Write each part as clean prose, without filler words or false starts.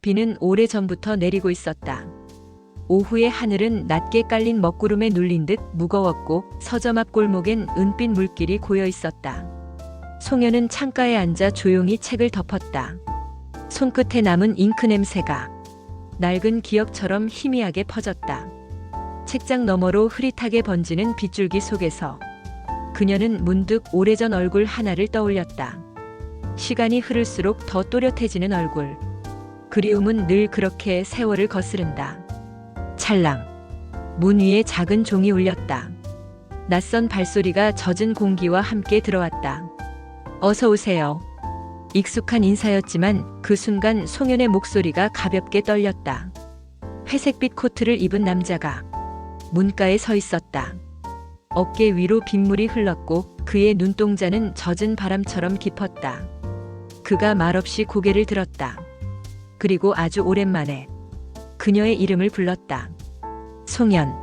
비는 오래전부터 내리고 있었다. 오후의 하늘은 낮게 깔린 먹구름에 눌린 듯 무거웠고 서점 앞 골목엔 은빛 물길이 고여 있었다. 송현은 창가에 앉아 조용히 책을 덮었다. 손끝에 남은 잉크 냄새가 낡은 기억처럼 희미하게 퍼졌다. 책장 너머로 흐릿하게 번지는 빗줄기 속에서 그녀는 문득 오래전 얼굴 하나를 떠올렸다. 시간이 흐를수록 더 또렷해지는 얼굴. 그리움은 늘 그렇게 세월을 거스른다. 찰랑. 문 위에 작은 종이 울렸다. 낯선 발소리가 젖은 공기와 함께 들어왔다. 어서 오세요. 익숙한 인사였지만 그 순간 송현의 목소리가 가볍게 떨렸다. 회색빛 코트를 입은 남자가 문가에 서 있었다. 어깨 위로 빗물이 흘렀고 그의 눈동자는 젖은 바람처럼 깊었다. 그가 말없이 고개를 들었다. 그리고 아주 오랜만에 그녀의 이름을 불렀다. 송현.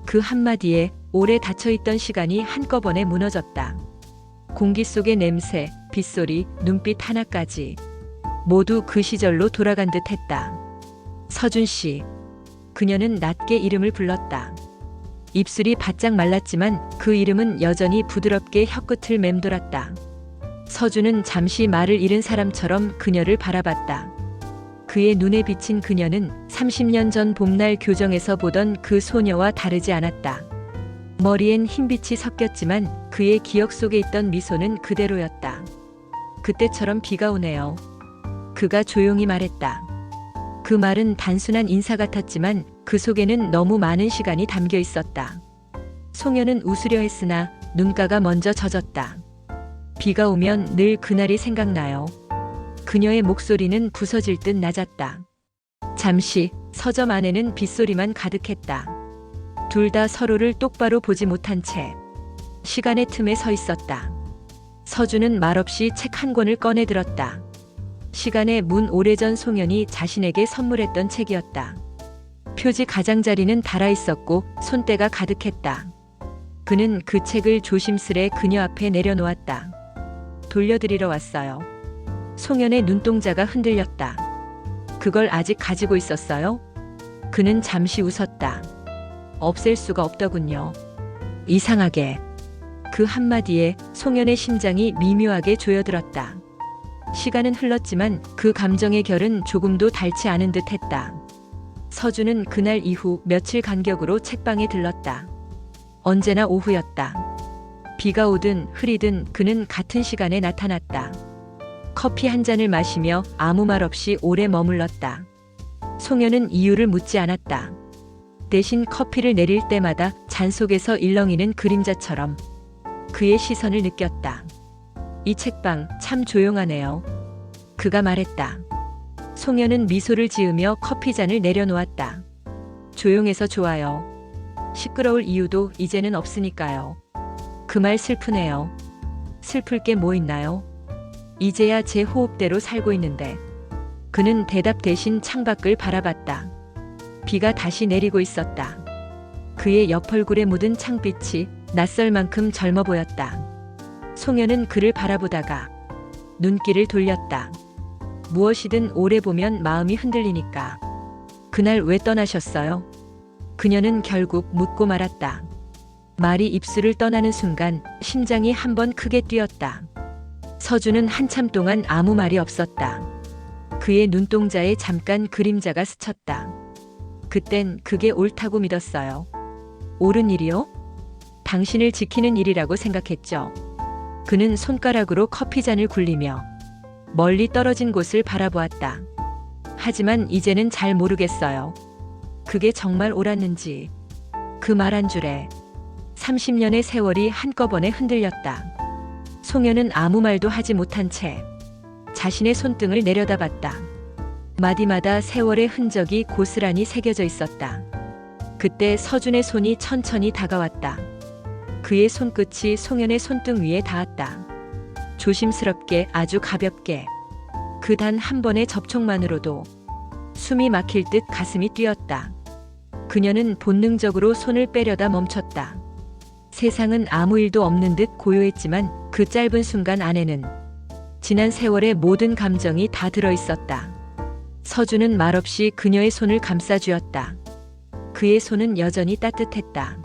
그 한마디에 오래 닫혀있던 시간이 한꺼번에 무너졌다. 공기 속의 냄새, 빗소리, 눈빛 하나까지 모두 그 시절로 돌아간 듯 했다. 서준 씨. 그녀는 낮게 이름을 불렀다. 입술이 바짝 말랐지만 그 이름은 여전히 부드럽게 혀끝을 맴돌았다. 서준은 잠시 말을 잃은 사람처럼 그녀를 바라봤다. 그의 눈에 비친 그녀는 30년 전 봄날 교정에서 보던 그 소녀와 다르지 않았다. 머리엔 흰빛이 섞였지만 그의 기억 속에 있던 미소는 그대로였다. 그때처럼 비가 오네요. 그가 조용히 말했다. 그 말은 단순한 인사 같았지만 그 속에는 너무 많은 시간이 담겨 있었다. 송현은 웃으려 했으나 눈가가 먼저 젖었다. 비가 오면 늘 그날이 생각나요. 그녀의 목소리는 부서질 듯 낮았다. 잠시 서점 안에는 빗소리만 가득했다. 둘 다 서로를 똑바로 보지 못한 채 시간의 틈에 서 있었다. 서준은 말없이 책 한 권을 꺼내 들었다. 시간의 문 오래전 송현이 자신에게 선물했던 책이었다. 표지 가장자리는 달아있었고 손때가 가득했다. 그는 그 책을 조심스레 그녀 앞에 내려놓았다. 돌려드리러 왔어요. 송현의 눈동자가 흔들렸다. 그걸 아직 가지고 있었어요? 그는 잠시 웃었다. 없앨 수가 없더군요. 이상하게. 그 한마디에 송현의 심장이 미묘하게 조여들었다. 시간은 흘렀지만 그 감정의 결은 조금도 닳지 않은 듯 했다. 서준은 그날 이후 며칠 간격으로 책방에 들렀다. 언제나 오후였다. 비가 오든 흐리든 그는 같은 시간에 나타났다. 커피 한 잔을 마시며 아무 말 없이 오래 머물렀다. 송현은 이유를 묻지 않았다. 대신 커피를 내릴 때마다 잔 속에서 일렁이는 그림자처럼 그의 시선을 느꼈다. 이 책방 참 조용하네요. 그가 말했다. 송현은 미소를 지으며 커피잔을 내려놓았다. 조용해서 좋아요. 시끄러울 이유도 이제는 없으니까요. 그 말 슬프네요. 슬플 게 뭐 있나요? 이제야 제 호흡대로 살고 있는데. 그는 대답 대신 창밖을 바라봤다. 비가 다시 내리고 있었다. 그의 옆얼굴에 묻은 창빛이 낯설 만큼 젊어 보였다. 송현은 그를 바라보다가 눈길을 돌렸다. 무엇이든 오래 보면 마음이 흔들리니까. 그날 왜 떠나셨어요? 그녀는 결국 묻고 말았다. 말이 입술을 떠나는 순간 심장이 한번 크게 뛰었다. 서준은 한참 동안 아무 말이 없었다. 그의 눈동자에 잠깐 그림자가 스쳤다. 그땐 그게 옳다고 믿었어요. 옳은 일이요? 당신을 지키는 일이라고 생각했죠. 그는 손가락으로 커피잔을 굴리며 멀리 떨어진 곳을 바라보았다. 하지만 이제는 잘 모르겠어요. 그게 정말 옳았는지. 그 말 한 줄에 30년의 세월이 한꺼번에 흔들렸다. 송현은 아무 말도 하지 못한 채 자신의 손등을 내려다봤다. 마디마다 세월의 흔적이 고스란히 새겨져 있었다. 그때 서준의 손이 천천히 다가왔다. 그의 손끝이 송현의 손등 위에 닿았다. 조심스럽게 아주 가볍게. 그 단 한 번의 접촉만으로도 숨이 막힐 듯 가슴이 뛰었다. 그녀는 본능적으로 손을 빼려다 멈췄다. 세상은 아무 일도 없는 듯 고요했지만 그 짧은 순간 안에는 지난 세월의 모든 감정이 다 들어있었다. 서준은 말없이 그녀의 손을 감싸쥐었다. 그의 손은 여전히 따뜻했다.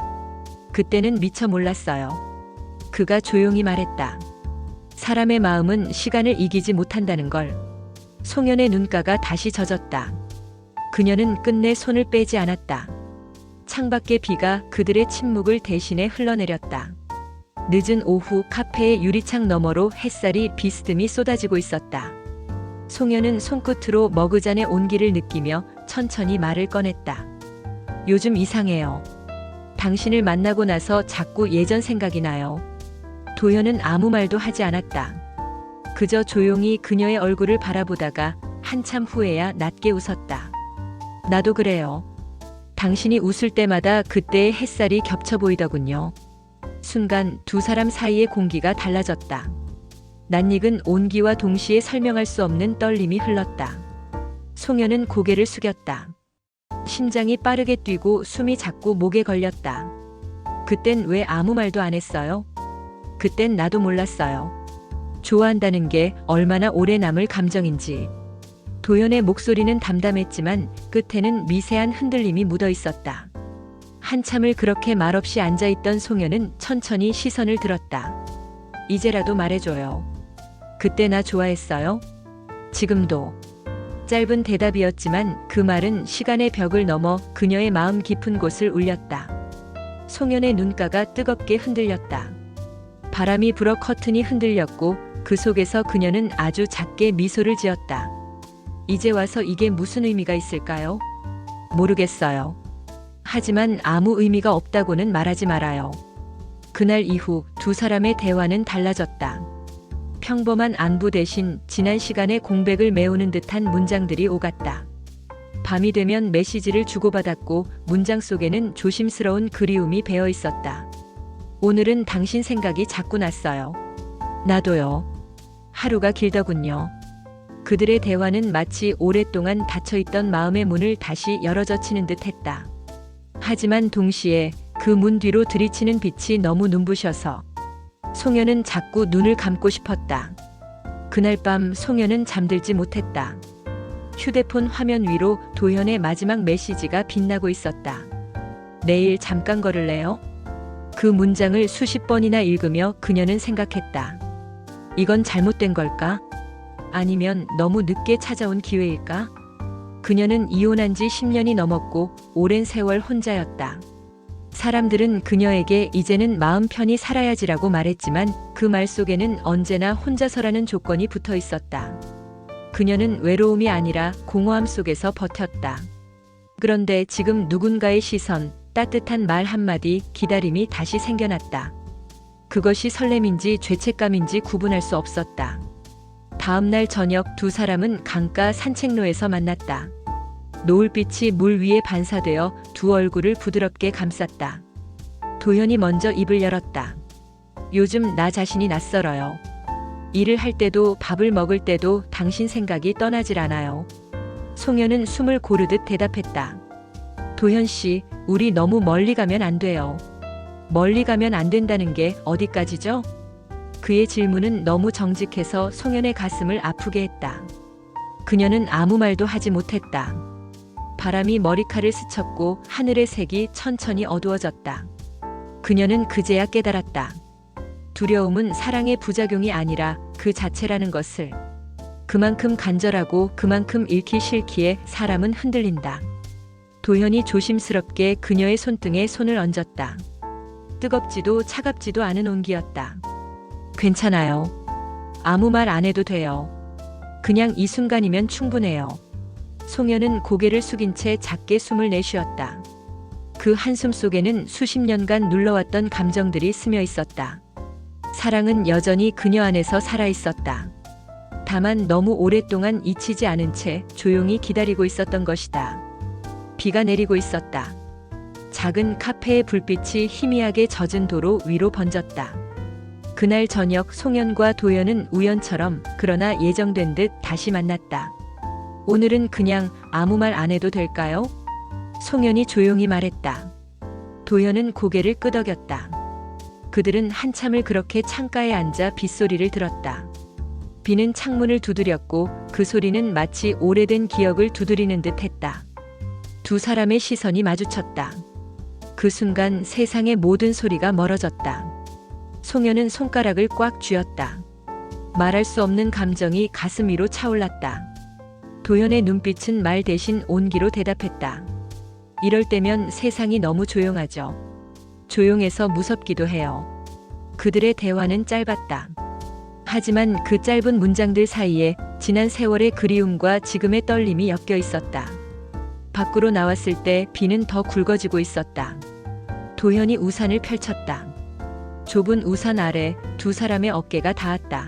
그때는 미처 몰랐어요. 그가 조용히 말했다. 사람의 마음은 시간을 이기지 못한다는 걸. 송현의 눈가가 다시 젖었다. 그녀는 끝내 손을 빼지 않았다. 창밖의 비가 그들의 침묵을 대신해 흘러내렸다. 늦은 오후 카페의 유리창 너머로 햇살이 비스듬히 쏟아지고 있었다. 송현은 손끝으로 머그잔의 온기를 느끼며 천천히 말을 꺼냈다. 요즘 이상해요. 당신을 만나고 나서 자꾸 예전 생각이 나요. 도현은 아무 말도 하지 않았다. 그저 조용히 그녀의 얼굴을 바라보다가 한참 후에야 낮게 웃었다. 나도 그래요. 당신이 웃을 때마다 그때의 햇살이 겹쳐 보이더군요. 순간 두 사람 사이의 공기가 달라졌다. 낯익은 온기와 동시에 설명할 수 없는 떨림이 흘렀다. 송현은 고개를 숙였다. 심장이 빠르게 뛰고 숨이 자꾸 목에 걸렸다. 그땐 왜 아무 말도 안 했어요? 그땐 나도 몰랐어요. 좋아한다는 게 얼마나 오래 남을 감정인지. 도연의 목소리는 담담했지만 끝에는 미세한 흔들림이 묻어 있었다. 한참을 그렇게 말없이 앉아있던 송현은 천천히 시선을 들었다. 이제라도 말해줘요. 그때 나 좋아했어요? 지금도. 짧은 대답이었지만 그 말은 시간의 벽을 넘어 그녀의 마음 깊은 곳을 울렸다. 송현의 눈가가 뜨겁게 흔들렸다. 바람이 불어 커튼이 흔들렸고 그 속에서 그녀는 아주 작게 미소를 지었다. 이제 와서 이게 무슨 의미가 있을까요? 모르겠어요. 하지만 아무 의미가 없다고는 말하지 말아요. 그날 이후 두 사람의 대화는 달라졌다. 평범한 안부 대신 지난 시간의 공백을 메우는 듯한 문장들이 오갔다. 밤이 되면 메시지를 주고받았고 문장 속에는 조심스러운 그리움이 배어 있었다. 오늘은 당신 생각이 자꾸 났어요. 나도요. 하루가 길더군요. 그들의 대화는 마치 오랫동안 닫혀있던 마음의 문을 다시 열어젖히는 듯 했다. 하지만 동시에 그 문 뒤로 들이치는 빛이 너무 눈부셔서 송현은 자꾸 눈을 감고 싶었다. 그날 밤 송현은 잠들지 못했다. 휴대폰 화면 위로 도현의 마지막 메시지가 빛나고 있었다. 내일 잠깐 걸을래요? 그 문장을 수십 번이나 읽으며 그녀는 생각했다. 이건 잘못된 걸까? 아니면 너무 늦게 찾아온 기회일까? 그녀는 이혼한 지 10년이 넘었고 오랜 세월 혼자였다. 사람들은 그녀에게 이제는 마음 편히 살아야지라고 말했지만 그 말 속에는 언제나 혼자서라는 조건이 붙어 있었다. 그녀는 외로움이 아니라 공허함 속에서 버텼다. 그런데 지금 누군가의 시선, 따뜻한 말 한마디, 기다림이 다시 생겨났다. 그것이 설렘인지 죄책감인지 구분할 수 없었다. 다음 날 저녁 두 사람은 강가 산책로에서 만났다. 노을빛이 물 위에 반사되어 두 얼굴을 부드럽게 감쌌다. 도현이 먼저 입을 열었다. 요즘 나 자신이 낯설어요. 일을 할 때도 밥을 먹을 때도 당신 생각이 떠나질 않아요. 송현은 숨을 고르듯 대답했다. 도현 씨, 우리 너무 멀리 가면 안 돼요. 멀리 가면 안 된다는 게 어디까지죠? 그의 질문은 너무 정직해서 송현의 가슴을 아프게 했다. 그녀는 아무 말도 하지 못했다. 바람이 머리카락을 스쳤고 하늘의 색이 천천히 어두워졌다. 그녀는 그제야 깨달았다. 두려움은 사랑의 부작용이 아니라 그 자체라는 것을. 그만큼 간절하고 그만큼 잃기 싫기에 사람은 흔들린다. 도현이 조심스럽게 그녀의 손등에 손을 얹었다. 뜨겁지도 차갑지도 않은 온기였다. 괜찮아요. 아무 말 안 해도 돼요. 그냥 이 순간이면 충분해요. 송현은 고개를 숙인 채 작게 숨을 내쉬었다. 그 한숨 속에는 수십 년간 눌러왔던 감정들이 스며 있었다. 사랑은 여전히 그녀 안에서 살아있었다. 다만 너무 오랫동안 잊히지 않은 채 조용히 기다리고 있었던 것이다. 비가 내리고 있었다. 작은 카페의 불빛이 희미하게 젖은 도로 위로 번졌다. 그날 저녁 송현과 도연은 우연처럼 그러나 예정된 듯 다시 만났다. 오늘은 그냥 아무 말 안 해도 될까요? 송현이 조용히 말했다. 도연은 고개를 끄덕였다. 그들은 한참을 그렇게 창가에 앉아 빗소리를 들었다. 비는 창문을 두드렸고 그 소리는 마치 오래된 기억을 두드리는 듯 했다. 두 사람의 시선이 마주쳤다. 그 순간 세상의 모든 소리가 멀어졌다. 송현은 손가락을 꽉 쥐었다. 말할 수 없는 감정이 가슴 위로 차올랐다. 도현의 눈빛은 말 대신 온기로 대답했다. 이럴 때면 세상이 너무 조용하죠. 조용해서 무섭기도 해요. 그들의 대화는 짧았다. 하지만 그 짧은 문장들 사이에 지난 세월의 그리움과 지금의 떨림이 엮여 있었다. 밖으로 나왔을 때 비는 더 굵어지고 있었다. 도현이 우산을 펼쳤다. 좁은 우산 아래 두 사람의 어깨가 닿았다.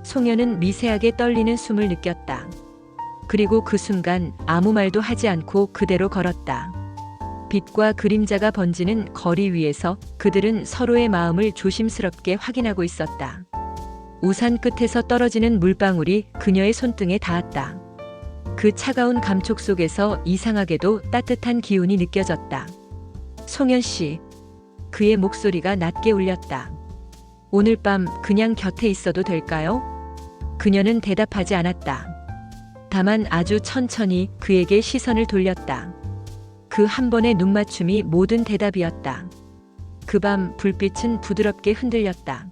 송현은 미세하게 떨리는 숨을 느꼈다. 그리고 그 순간 아무 말도 하지 않고 그대로 걸었다. 빛과 그림자가 번지는 거리 위에서 그들은 서로의 마음을 조심스럽게 확인하고 있었다. 우산 끝에서 떨어지는 물방울이 그녀의 손등에 닿았다. 그 차가운 감촉 속에서 이상하게도 따뜻한 기운이 느껴졌다. 송현 씨. 그의 목소리가 낮게 울렸다. 오늘 밤 그냥 곁에 있어도 될까요? 그녀는 대답하지 않았다. 다만 아주 천천히 그에게 시선을 돌렸다. 그 한 번의 눈맞춤이 모든 대답이었다. 그 밤 불빛은 부드럽게 흔들렸다.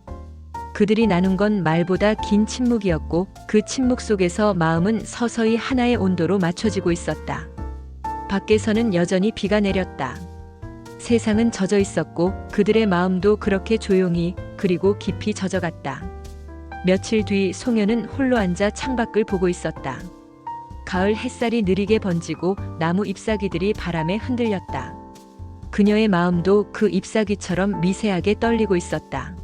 그들이 나눈 건 말보다 긴 침묵이었고 그 침묵 속에서 마음은 서서히 하나의 온도로 맞춰지고 있었다. 밖에서는 여전히 비가 내렸다. 세상은 젖어 있었고 그들의 마음도 그렇게 조용히 그리고 깊이 젖어갔다. 며칠 뒤 송현은 홀로 앉아 창밖을 보고 있었다. 가을 햇살이 느리게 번지고 나무 잎사귀들이 바람에 흔들렸다. 그녀의 마음도 그 잎사귀처럼 미세하게 떨리고 있었다.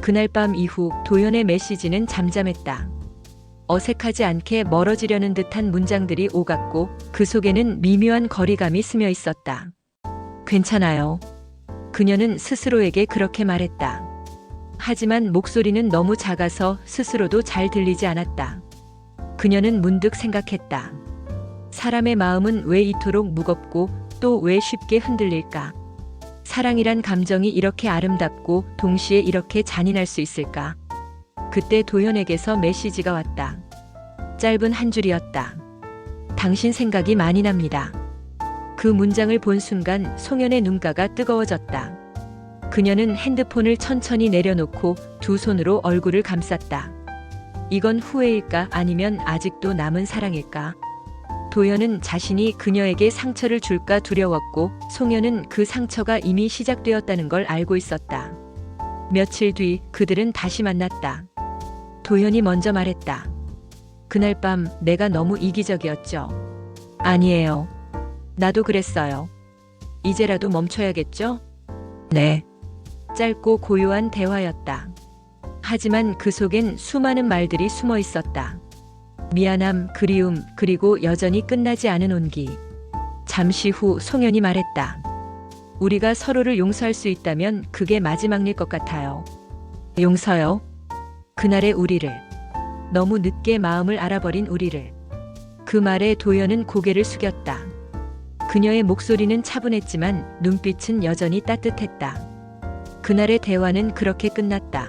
그날 밤 이후 도현의 메시지는 잠잠했다. 어색하지 않게 멀어지려는 듯한 문장들이 오갔고 그 속에는 미묘한 거리감이 스며 있었다. 괜찮아요. 그녀는 스스로에게 그렇게 말했다. 하지만 목소리는 너무 작아서 스스로도 잘 들리지 않았다. 그녀는 문득 생각했다. 사람의 마음은 왜 이토록 무겁고 또 왜 쉽게 흔들릴까? 사랑이란 감정이 이렇게 아름답고 동시에 이렇게 잔인할 수 있을까? 그때 도현에게서 메시지가 왔다. 짧은 한 줄이었다. 당신 생각이 많이 납니다. 그 문장을 본 순간 송현의 눈가가 뜨거워졌다. 그녀는 핸드폰을 천천히 내려놓고 두 손으로 얼굴을 감쌌다. 이건 후회일까 아니면 아직도 남은 사랑일까? 도현은 자신이 그녀에게 상처를 줄까 두려웠고 송현은 그 상처가 이미 시작되었다는 걸 알고 있었다. 며칠 뒤 그들은 다시 만났다. 도현이 먼저 말했다. 그날 밤 내가 너무 이기적이었죠. 아니에요. 나도 그랬어요. 이제라도 멈춰야겠죠? 네. 짧고 고요한 대화였다. 하지만 그 속엔 수많은 말들이 숨어 있었다. 미안함, 그리움, 그리고 여전히 끝나지 않은 온기. 잠시 후 송현이 말했다. 우리가 서로를 용서할 수 있다면 그게 마지막일 것 같아요. 용서요? 그날의 우리를. 너무 늦게 마음을 알아버린 우리를. 그 말에 도현은 고개를 숙였다. 그녀의 목소리는 차분했지만 눈빛은 여전히 따뜻했다. 그날의 대화는 그렇게 끝났다.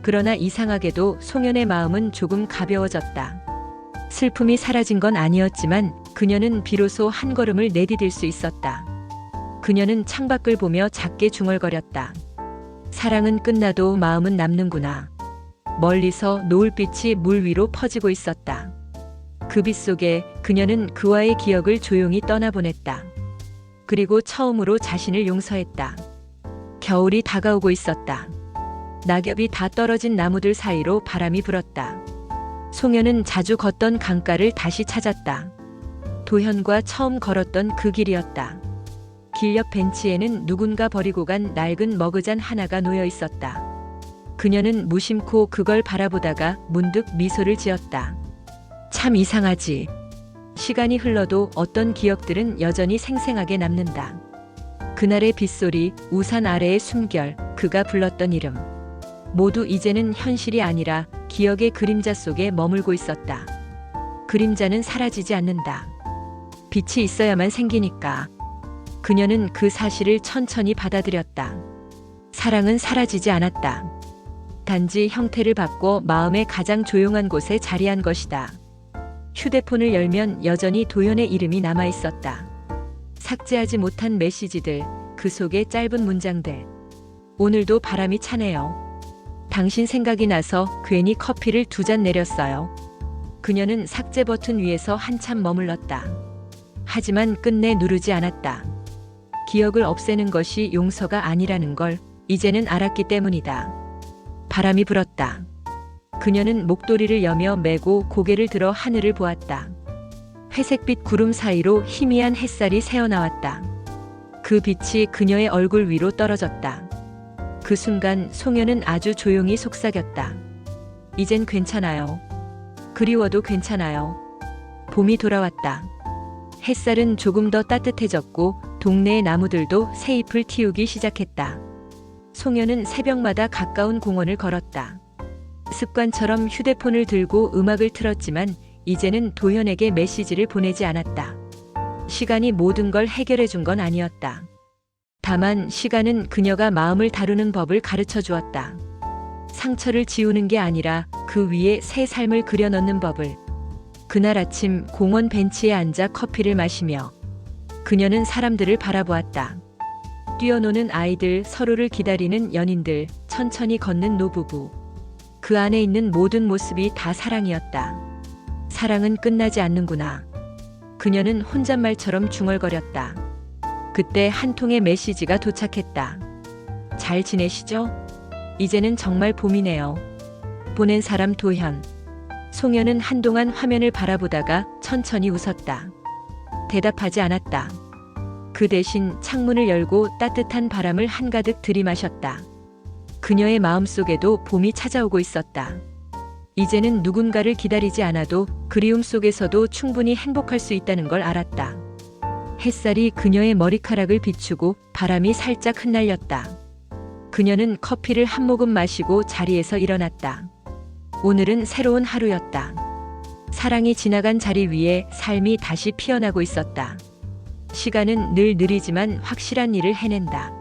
그러나 이상하게도 송현의 마음은 조금 가벼워졌다. 슬픔이 사라진 건 아니었지만 그녀는 비로소 한 걸음을 내디딜 수 있었다. 그녀는 창밖을 보며 작게 중얼거렸다. 사랑은 끝나도 마음은 남는구나. 멀리서 노을빛이 물 위로 퍼지고 있었다. 그 빛 속에 그녀는 그와의 기억을 조용히 떠나보냈다. 그리고 처음으로 자신을 용서했다. 겨울이 다가오고 있었다. 낙엽이 다 떨어진 나무들 사이로 바람이 불었다. 송현은 자주 걷던 강가를 다시 찾았다. 도현과 처음 걸었던 그 길이었다. 길 옆 벤치에는 누군가 버리고 간 낡은 머그잔 하나가 놓여 있었다. 그녀는 무심코 그걸 바라보다가 문득 미소를 지었다. 참 이상하지. 시간이 흘러도 어떤 기억들은 여전히 생생하게 남는다. 그날의 빗소리, 우산 아래의 숨결, 그가 불렀던 이름. 모두 이제는 현실이 아니라 기억의 그림자 속에 머물고 있었다. 그림자는 사라지지 않는다. 빛이 있어야만 생기니까. 그녀는 그 사실을 천천히 받아들였다. 사랑은 사라지지 않았다. 단지 형태를 바꿔 마음의 가장 조용한 곳에 자리한 것이다. 휴대폰을 열면 여전히 도연의 이름이 남아 있었다. 삭제하지 못한 메시지들, 그 속에 짧은 문장들. 오늘도 바람이 차네요. 당신 생각이 나서 괜히 커피를 2잔 내렸어요. 그녀는 삭제 버튼 위에서 한참 머물렀다. 하지만 끝내 누르지 않았다. 기억을 없애는 것이 용서가 아니라는 걸 이제는 알았기 때문이다. 바람이 불었다. 그녀는 목도리를 여며 메고 고개를 들어 하늘을 보았다. 회색빛 구름 사이로 희미한 햇살이 새어나왔다. 그 빛이 그녀의 얼굴 위로 떨어졌다. 그 순간 송현은 아주 조용히 속삭였다. 이젠 괜찮아요. 그리워도 괜찮아요. 봄이 돌아왔다. 햇살은 조금 더 따뜻해졌고 동네의 나무들도 새 잎을 틔우기 시작했다. 송현은 새벽마다 가까운 공원을 걸었다. 습관처럼 휴대폰을 들고 음악을 틀었지만 이제는 도현에게 메시지를 보내지 않았다. 시간이 모든 걸 해결해 준 건 아니었다. 다만 시간은 그녀가 마음을 다루는 법을 가르쳐 주었다. 상처를 지우는 게 아니라 그 위에 새 삶을 그려넣는 법을. 그날 아침 공원 벤치에 앉아 커피를 마시며 그녀는 사람들을 바라보았다. 뛰어노는 아이들, 서로를 기다리는 연인들, 천천히 걷는 노부부. 그 안에 있는 모든 모습이 다 사랑이었다. 사랑은 끝나지 않는구나. 그녀는 혼잣말처럼 중얼거렸다. 그때 한 통의 메시지가 도착했다. 잘 지내시죠? 이제는 정말 봄이네요. 보낸 사람 도현. 송현은 한동안 화면을 바라보다가 천천히 웃었다. 대답하지 않았다. 그 대신 창문을 열고 따뜻한 바람을 한가득 들이마셨다. 그녀의 마음속에도 봄이 찾아오고 있었다. 이제는 누군가를 기다리지 않아도 그리움 속에서도 충분히 행복할 수 있다는 걸 알았다. 햇살이 그녀의 머리카락을 비추고 바람이 살짝 흩날렸다. 그녀는 커피를 한 모금 마시고 자리에서 일어났다. 오늘은 새로운 하루였다. 사랑이 지나간 자리 위에 삶이 다시 피어나고 있었다. 시간은 늘 느리지만 확실한 일을 해낸다.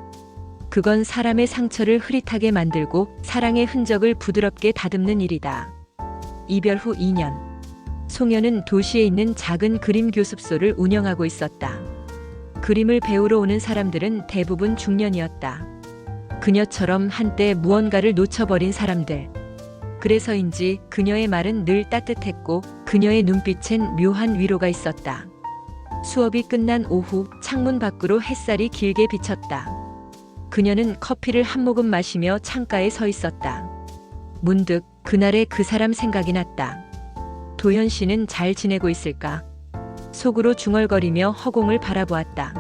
그건 사람의 상처를 흐릿하게 만들고 사랑의 흔적을 부드럽게 다듬는 일이다. 이별 후 2년. 송현은 도시에 있는 작은 그림 교습소를 운영하고 있었다. 그림을 배우러 오는 사람들은 대부분 중년이었다. 그녀처럼 한때 무언가를 놓쳐버린 사람들. 그래서인지 그녀의 말은 늘 따뜻했고 그녀의 눈빛엔 묘한 위로가 있었다. 수업이 끝난 오후 창문 밖으로 햇살이 길게 비쳤다. 그녀는 커피를 한 모금 마시며 창가에 서 있었다. 문득 그날의 그 사람 생각이 났다. 도현 씨는 잘 지내고 있을까? 속으로 중얼거리며 허공을 바라보았다.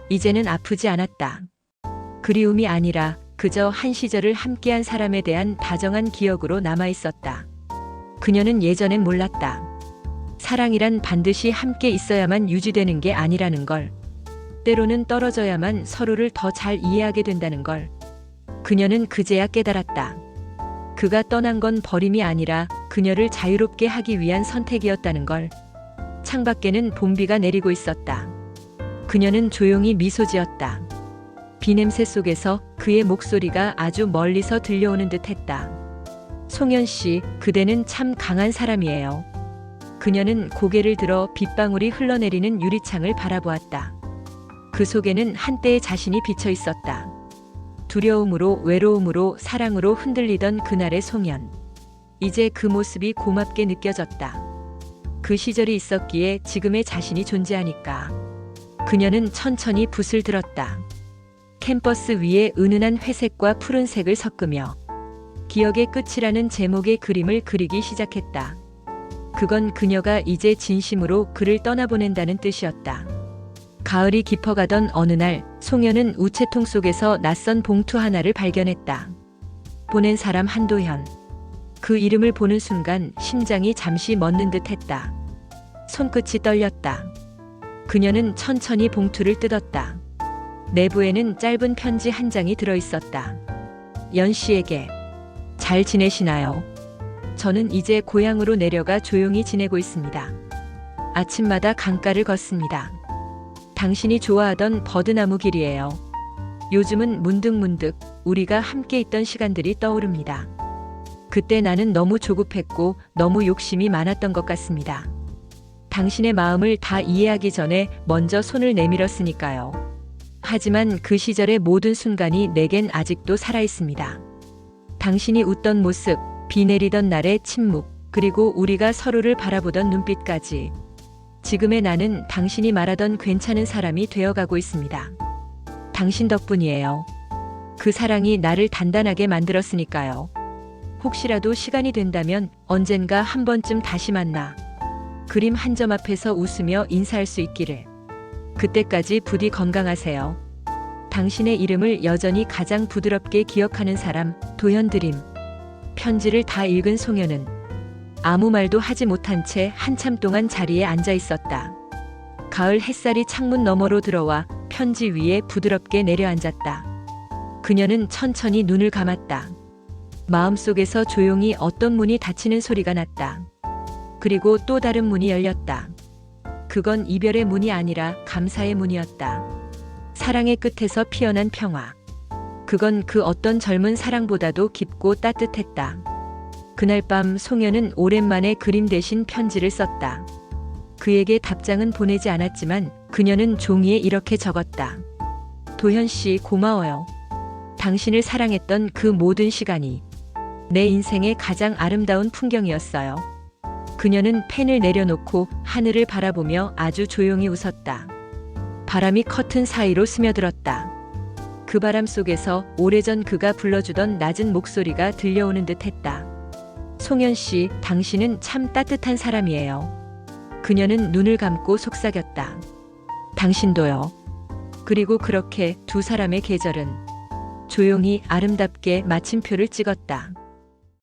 이제는 아프지 않았다. 그리움이 아니라 그저 한 시절을 함께한 사람에 대한 다정한 기억으로 남아 있었다. 그녀는 예전엔 몰랐다. 사랑이란 반드시 함께 있어야만 유지되는 게 아니라는 걸. 때로는 떨어져야만 서로를 더 잘 이해하게 된다는 걸. 그녀는 그제야 깨달았다. 그가 떠난 건 버림이 아니라 그녀를 자유롭게 하기 위한 선택이었다는 걸. 창밖에는 봄비가 내리고 있었다. 그녀는 조용히 미소 지었다. 비 냄새 속에서 그의 목소리가 아주 멀리서 들려오는 듯 했다. 송현 씨, 그대는 참 강한 사람이에요. 그녀는 고개를 들어 빗방울이 흘러내리는 유리창을 바라보았다. 그 속에는 한때의 자신이 비쳐 있었다. 두려움으로, 외로움으로, 사랑으로 흔들리던 그날의 송현. 이제 그 모습이 고맙게 느껴졌다. 그 시절이 있었기에 지금의 자신이 존재하니까. 그녀는 천천히 붓을 들었다. 캠퍼스 위에 은은한 회색과 푸른색을 섞으며 기억의 끝이라는 제목의 그림을 그리기 시작했다. 그건 그녀가 이제 진심으로 그를 떠나보낸다는 뜻이었다. 가을이 깊어가던 어느 날 송현은 우체통 속에서 낯선 봉투 하나를 발견했다. 보낸 사람 한도현. 그 이름을 보는 순간 심장이 잠시 멎는 듯 했다. 손끝이 떨렸다. 그녀는 천천히 봉투를 뜯었다. 내부에는 짧은 편지 한 장이 들어있었다. 연 씨에게. 잘 지내시나요? 저는 이제 고향으로 내려가 조용히 지내고 있습니다. 아침마다 강가를 걷습니다. 당신이 좋아하던 버드나무 길이에요. 요즘은 문득문득 우리가 함께 있던 시간들이 떠오릅니다. 그때 나는 너무 조급했고 너무 욕심이 많았던 것 같습니다. 당신의 마음을 다 이해하기 전에 먼저 손을 내밀었으니까요. 하지만 그 시절의 모든 순간이 내겐 아직도 살아있습니다. 당신이 웃던 모습, 비 내리던 날의 침묵, 그리고 우리가 서로를 바라보던 눈빛까지. 지금의 나는 당신이 말하던 괜찮은 사람이 되어가고 있습니다. 당신 덕분이에요. 그 사랑이 나를 단단하게 만들었으니까요. 혹시라도 시간이 된다면 언젠가 한 번쯤 다시 만나 그림 한 점 앞에서 웃으며 인사할 수 있기를. 그때까지 부디 건강하세요. 당신의 이름을 여전히 가장 부드럽게 기억하는 사람, 도현드림. 편지를 다 읽은 송현은 아무 말도 하지 못한 채 한참 동안 자리에 앉아 있었다. 가을 햇살이 창문 너머로 들어와 편지 위에 부드럽게 내려앉았다. 그녀는 천천히 눈을 감았다. 마음속에서 조용히 어떤 문이 닫히는 소리가 났다. 그리고 또 다른 문이 열렸다. 그건 이별의 문이 아니라 감사의 문이었다. 사랑의 끝에서 피어난 평화. 그건 그 어떤 젊은 사랑보다도 깊고 따뜻했다. 그날 밤 송현은 오랜만에 그림 대신 편지를 썼다. 그에게 답장은 보내지 않았지만 그녀는 종이에 이렇게 적었다. 도현 씨, 고마워요. 당신을 사랑했던 그 모든 시간이 내 인생의 가장 아름다운 풍경이었어요. 그녀는 펜을 내려놓고 하늘을 바라보며 아주 조용히 웃었다. 바람이 커튼 사이로 스며들었다. 그 바람 속에서 오래전 그가 불러주던 낮은 목소리가 들려오는 듯했다. 송현 씨, 당신은 참 따뜻한 사람이에요. 그녀는 눈을 감고 속삭였다. 당신도요. 그리고 그렇게 두 사람의 계절은 조용히 아름답게 마침표를 찍었다.